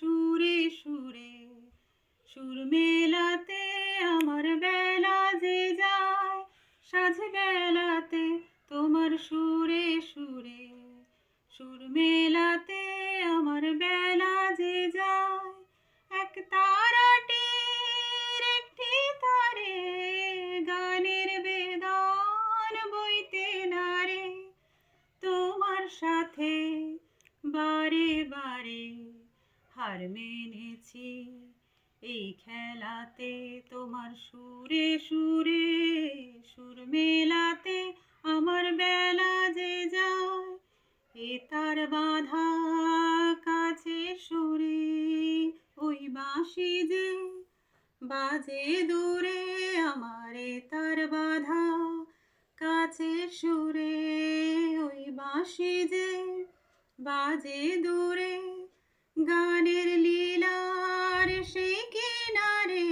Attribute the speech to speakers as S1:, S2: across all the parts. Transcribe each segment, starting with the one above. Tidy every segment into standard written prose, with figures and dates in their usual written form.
S1: সুরে সুরে সুর মেলাতে আমার বেলা যে যায়, সাঁঝ বেলাতে তোমার সুরে সুরে সুর মেলাতে আমার বেলা যে যায়। এক তারাটির একটি তারে গানের বেদন বইতে নারে, তোমার সাথে বারে বারে হার মেনেছি এই খেলাতে। তোমার সুরে সুরে সুর মেলাতে আমার বেলা যে যায়, এ তার বাঁধা কাছে সুরে ওই বাঁশি যে বাজে দূরে, আমার এ তার বাঁধা কাছে সুরে ওই বাঁশি যে বাজে দূরে। গানের লীলার সেই কিনারে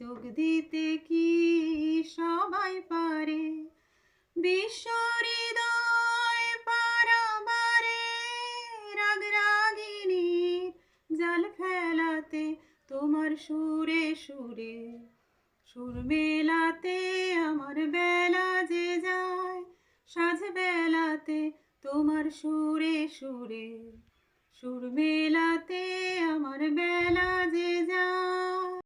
S1: যোগ দিতে কি সবাই পারে, বিশ্ব হৃদয় পারাবারে রাগ রাগিনীর জাল ফেলাতে। তোমার সুরে সুরে সুর মেলাতে আমার বেলা যে যায়, সাঁঝ বেলাতে তোমার সুরে সুরে সুর মেলাতে আমার বেলা যে যায়।